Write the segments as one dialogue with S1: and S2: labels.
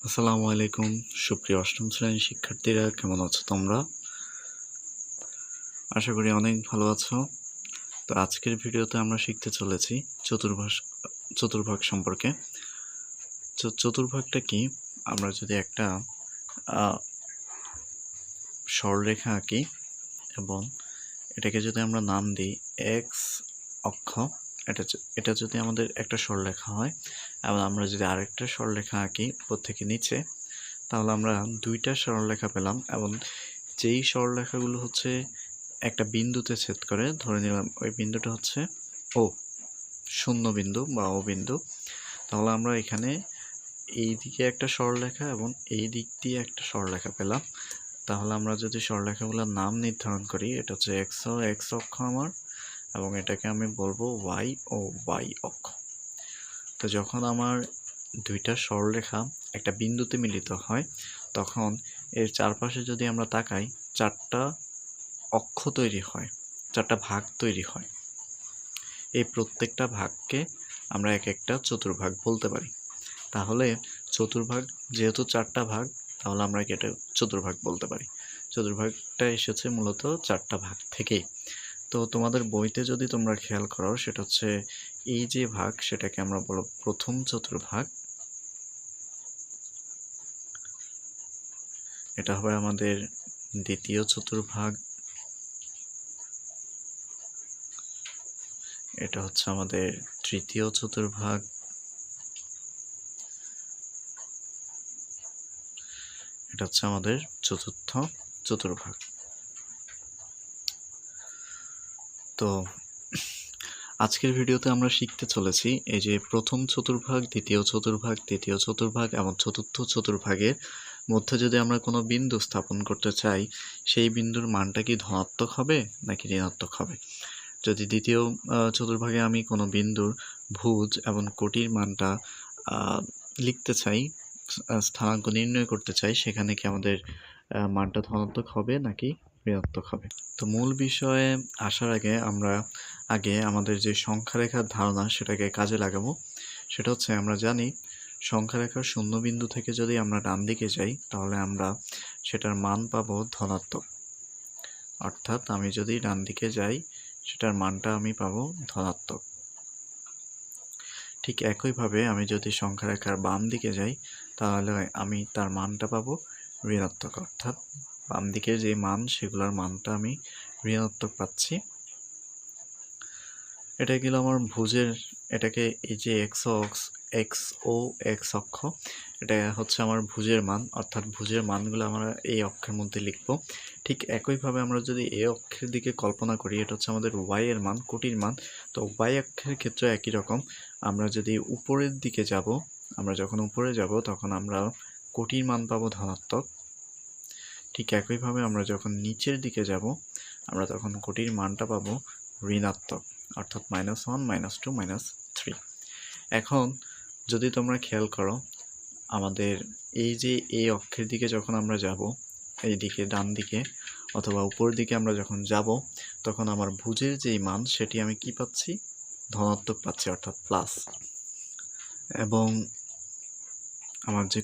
S1: আসসালামু আলাইকুম সুপ্রিয় অষ্টম শ্রেণীর শিক্ষার্থীরা, কেমন আছো তোমরা? আশা করি অনেক ভালো আছো। তো আজকের ভিডিওতে আমরা শিখতে চলেছি চতুর্ভাগ সম্পর্কে। চতুর্ভাগটা কি? আমরা যদি একটা সরলরেখা আঁকি এবং এটাকে যদি আমরা নাম দিই এক্স অক্ষ, এটা যদি আমাদের একটা সরলরেখা হয় এবং আমরা যদি আরেকটা সরলরেখা আঁকি উপর থেকে নিচে, তাহলে আমরা দুইটা সরলরেখা পেলাম এবং যেই সরলরেখাগুলো হচ্ছে একটা বিন্দুতে ছেদ করে, ধরে নিলাম ওই বিন্দুটা হচ্ছে ও, শূন্য বিন্দু বা ও বিন্দু। তাহলে আমরা এখানে এই দিকে একটা সরলরেখা এবং এই দিক দিয়ে একটা সরলরেখা পেলাম। তাহলে আমরা যদি সরলরেখাগুলোর নাম নির্ধারণ করি, এটা হচ্ছে এক্স অক্ষ আমার, এবং এটাকে আমি বলবো ওয়াই ও ওয়াই অক্ষ। তো যখন আমার দুইটা সরলরেখা একটা বিন্দুতে মিলিত হয়, তখন এর চারপাশে যদি আমরা তাকাই, চারটা অক্ষ তৈরি হয়, চারটা ভাগ তৈরি হয়। এই প্রত্যেকটা ভাগকে আমরা এক একটা চতুর্ভাগ বলতে পারি। তাহলে চতুর্ভাগ যেহেতু চারটা ভাগ, তাহলে আমরা এটা চতুর্ভাগ বলতে পারি। চতুর্ভাগটা এসেছে মূলত চারটা ভাগ থেকেই। তো তোমাদের বইতে যদি তোমরা খেয়াল করো, সেটা হচ্ছে এই যে ভাগ, সেটাকে আমরা বলবো প্রথম চতুর্ভাগ। এটা হবে আমাদের দ্বিতীয় চতুর্ভাগ। এটা হচ্ছে আমাদের তৃতীয় চতুর্ভাগ। এটা হচ্ছে আমাদের চতুর্থ চতুর্ভাগ। তো আজকের ভিডিওতে আমরা শিখতে চলেছি এই যে প্রথম চতুর্ভাগ, দ্বিতীয় চতুর্ভাগ, তৃতীয় চতুর্ভাগ এবং চতুর্থ চতুর্ভাগের মধ্যে যদি আমরা কোনো বিন্দু স্থাপন করতে চাই, সেই বিন্দুর মানটা কি ধনাত্মক হবে নাকি ঋণাত্মক হবে। যদি দ্বিতীয় চতুর্ভাগে আমি কোনো বিন্দুর ভুজ এবং কোটির মানটা লিখতে চাই, স্থানাঙ্ক নির্ণয় করতে চাই, সেখানে কি আমাদের মানটা ধনাত্মক হবে নাকি ঋণাত্মক হবে। তো মূল বিষয়ে আসার আগে আমরা আমাদের যে সংখ্যা রেখার ধারণা সেটাকে কাজে লাগাবো। সেটা হচ্ছে, আমরা জানি সংখ্যা রেখার শূন্য বিন্দু থেকে যদি আমরা ডান দিকে যাই, তাহলে আমরা সেটার মান পাবো ধনাত্মক। অর্থাৎ আমি যদি ডান দিকে যাই, সেটার মানটা আমি পাবো ধনাত্মক। ঠিক একইভাবে আমি যদি সংখ্যা রেখার বাম দিকে যাই, তাহলে আমি তার মানটা পাবো ঋণাত্মক। অর্থাৎ বাম দিকে যে মান, সেগুলোর মানটা আমি ঋণাত্মক পাচ্ছি। এটা গেল আমার ভুজের, এটাকে এই যে এক্স ও এক্স অক্ষ, এটা হচ্ছে আমার ভুজের মান, অর্থাৎ ভুজের মানগুলো আমরা এই অক্ষের মধ্যে লিখব। ঠিক একইভাবে আমরা যদি এই অক্ষের দিকে কল্পনা করি, এটা হচ্ছে আমাদের ওয়াই এর মান, কোটির মান। তো ওয়াই অক্ষের ক্ষেত্রে একই রকম, আমরা যদি উপরের দিকে যাব, আমরা যখন উপরে যাব তখন আমরা কোটির মান পাবো ধনাত্মক। ঠিক একইভাবে আমরা যখন নিচের দিকে যাব, আমরা তখন কোটির মানটা পাবো ঋণাত্মক, অর্থাৎ -1, -2, -3। এখন যদি তোমরা খেয়াল করো, আমাদের এই যে এই অক্ষের দিকে যখন আমরা যাব, এই দিকে ডান দিকে অথবা উপর দিকে আমরা যখন যাব, তখন আমার ভুজের যেই মান, সেটি আমি কি পাচ্ছি? ধনাত্মক পাচ্ছি, অর্থাৎ প্লাস। এবং আমার যে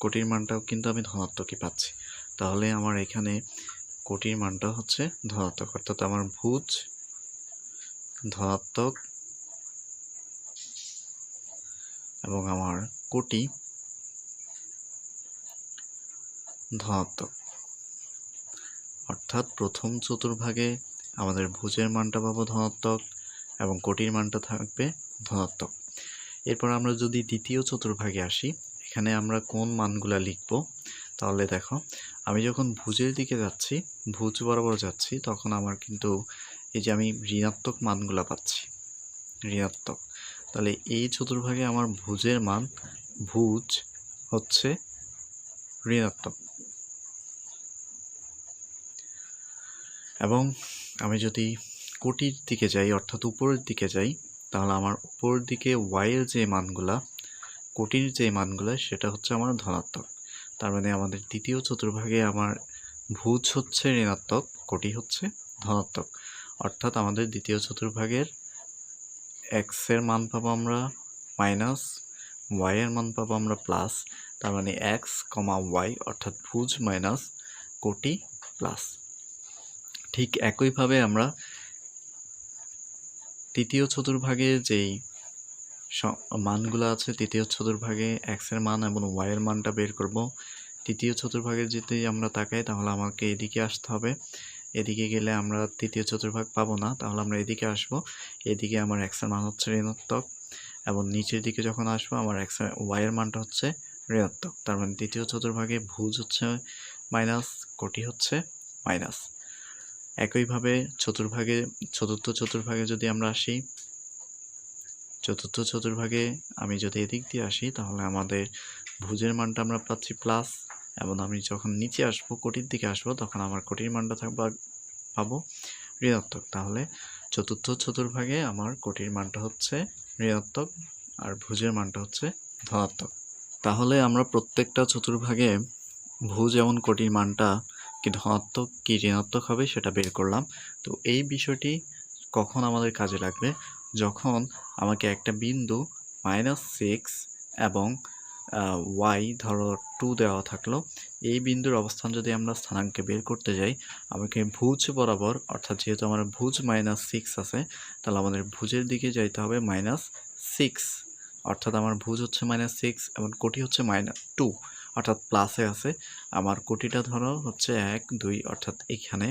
S1: কোটির মানটাও কিন্তু আমি ধনাত্মকই পাচ্ছি। তাহলে আমার এখানে কোটির মানটা হচ্ছে ধনাত্মক, অর্থাৎ আমার ভুজ ধনাত্মক এবং আমার কোটি ধনাত্মক। অর্থাৎ প্রথম চতুর্ভাগে আমাদের ভুজের মানটা পাবো ধনাত্মক এবং কোটির মানটা থাকবে ধনাত্মক। এরপর আমরা যদি দ্বিতীয় চতুর্ভাগে আসি, এখানে আমরা কোন মানগুলা লিখব? তাহলে দেখো, আমি যখন ভুজের দিকে যাচ্ছি, ভুজ বরাবর যাচ্ছি, তখন আমার কিন্তু এই যে আমি ঋণাত্মক মানগুলা পাচ্ছি, ঋণাত্মক। তাহলে এই চতুর্ভাগে আমার ভুজের মান, ভুজ হচ্ছে ঋণাত্মক। এবং আমি যদি কোটির দিকে যাই, অর্থাৎ উপরের দিকে যাই, তাহলে আমার উপরের দিকে ওয়াইয়ের যে মানগুলা, কোটির যে মানগুলা, সেটা হচ্ছে আমার ধনাত্মক। তার মানে আমাদের দ্বিতীয় চতুর্ভাগে আমার ভুজ হচ্ছে ঋণাত্মক, কোটি হচ্ছে ধনাত্মক। অর্থাৎ আমাদের দ্বিতীয় চতুর্ভাগের এক্স এর মান পাবো আমরা মাইনাস, ওয়াই এর মান পাবো আমরা প্লাস। তার মানে এক্স কমা ওয়াই অর্থাৎ ভুজ মাইনাস কোটি প্লাস। ঠিক একইভাবে আমরা তৃতীয় চতুর্ভাগে যেই মানগুলো আছে, তৃতীয় চতুর্ভাগে এক্সের মান এবং ওয়াইয়ের মানটা বের করব। তৃতীয় চতুর্ভাগে যদি আমরা তাকাই তাহলে আমাকে এদিকে আসতে হবে। এদিকে গেলে আমরা তৃতীয় চতুর্ভাগ পাবো না, তাহলে আমরা এদিকে আসব। এদিকে আমার এক্সের মান হচ্ছে ঋণাত্মক এবং নিচের দিকে যখন আসবো আমার ওয়াইয়ের মানটা হচ্ছে ঋণাত্মক। তার মানে তৃতীয় চতুর্ভাগে ভুজ হচ্ছে মাইনাস, কোটি হচ্ছে মাইনাস। একইভাবে চতুর্থ চতুর্ভাগে যদি আমরা আসি, চতুর্থ চতুর্ভাগে আমি যদি এদিক দিয়ে আসি তাহলে আমাদের ভুজের মানটা আমরা পাচ্ছি প্লাস, এবং আমি যখন নিচে আসবো কোটির দিকে আসবো তখন আমার কোটির মানটা পাবো ঋণাত্মক। তাহলে চতুর্থ চতুর্ভাগে আমার কোটির মানটা হচ্ছে ঋণাত্মক আর ভুজের মানটা হচ্ছে ধনাত্মক। তাহলে আমরা প্রত্যেকটা চতুর্ভাগে ভুজ এবং কোটির মানটা কি ধনাত্মক কি ঋণাত্মক হবে সেটা বের করলাম। তো এই বিষয়টি কখন আমাদের কাজে লাগবে, যখন আমাকে একটা বিন্দু -6 এবং ওয়াই ধরো 2 দেওয়া থাকলো, এই বিন্দুর অবস্থান যদি আমরা স্থানাঙ্কে বের করতে যাই, আমাকে ভুজ বরাবর, অর্থাৎ যেহেতু আমার ভুজ -6 আছে তাহলে আমাদের ভুজের দিকে যাইতে হবে -6, অর্থাৎ আমার ভুজ হচ্ছে -6 এবং কোটি হচ্ছে -2 অর্থাৎ প্লাসে আছে। আমার কোটিটা ধরো হচ্ছে 1 2 অর্থাৎ এখানে,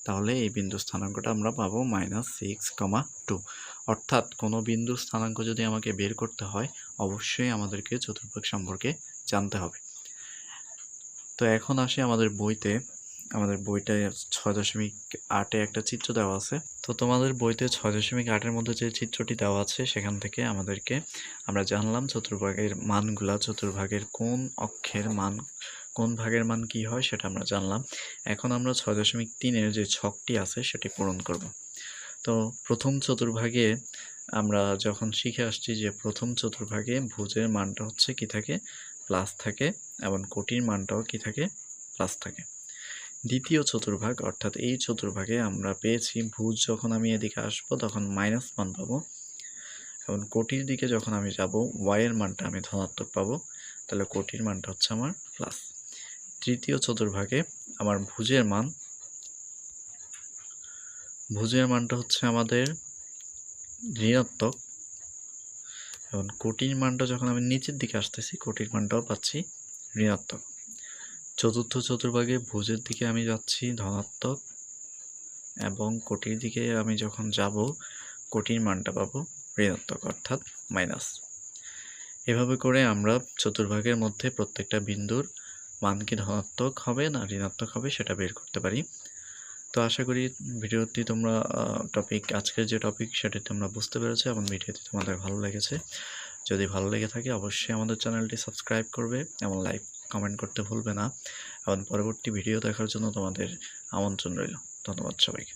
S1: তাহলে এই বিন্দুর স্থানাঙ্কটা আমরা পাবো -6,2। অর্থাৎ কোনো বিন্দুর স্থানাঙ্ক যদি আমাকে বের করতে হয় অবশ্যই আমাদেরকে চতুর্ভাগ সম্পর্কে জানতে হবে। তো এখন আসি আমাদের বইটায় 6.8-এ একটা চিত্র দেওয়া আছে। তো তোমাদের বইতে 6.8-এর মধ্যে যে চিত্রটি দেওয়া আছে সেখান থেকে আমরা জানলাম চতুর্ভাগের মানগুলা, চতুর্ভাগের কোন অক্ষের মান কোন ভাগের মান কি হয় সেটা আমরা জানলাম। এখন আমরা 6.3-এর যে ছকটি আছে সেটি পূরণ করব। তো প্রথম চতুর্ভাগে আমরা যখন শিখে আসছি যে প্রথম চতুর্ভাগে ভুজের মানটা হচ্ছে কি থাকে, প্লাস থাকে, এবং কোটির মানটাও কি থাকে, প্লাস থাকে। দ্বিতীয় চতুর্ভাগ অর্থাৎ এই চতুর্ভাগে আমরা পেয়েছি ভুজ যখন আমি এদিকে আসবো তখন মাইনাস মান পাবো, এবং কোটির দিকে যখন আমি যাব ওয়াইয়ের মানটা আমি ধনাত্মক পাবো, তাহলে কোটির মানটা হচ্ছে আমার প্লাস। তৃতীয় চতুর্ভাগে আমার ভুজের মানটা হচ্ছে আমাদের ঋণাত্মক, এবং কোটির মানটা যখন আমি নিচের দিকে আসতেছি কোটির মানটাও পাচ্ছি ঋণাত্মক। চতুর্থ চতুর্ভাগে ভুজের দিকে আমি যাচ্ছি ধনাত্মক, এবং কোটির দিকে আমি যখন যাব কোটির মানটা পাবো ঋণাত্মক অর্থাৎ মাইনাস। এভাবে করে আমরা চতুর্ভাগের মধ্যে প্রত্যেকটা বিন্দুর মান কি ধনাত্মক হবে না ঋণাত্মক হবে সেটা বের করতে পারি। তো আশা করি ভিডিওটি তোমরা আজকের যে টপিক সেটি তোমরা বুঝতে পেরেছো এবং ভিডিওটি তোমাদের ভালো লেগেছে। যদি ভালো লেগে থাকে অবশ্যই আমাদের চ্যানেলটি সাবস্ক্রাইব করবে এবং লাইক কমেন্ট করতে ভুলবে না, এবং পরবর্তী ভিডিও দেখার জন্য তোমাদের আমন্ত্রণ রইল। ধন্যবাদ সবাইকে।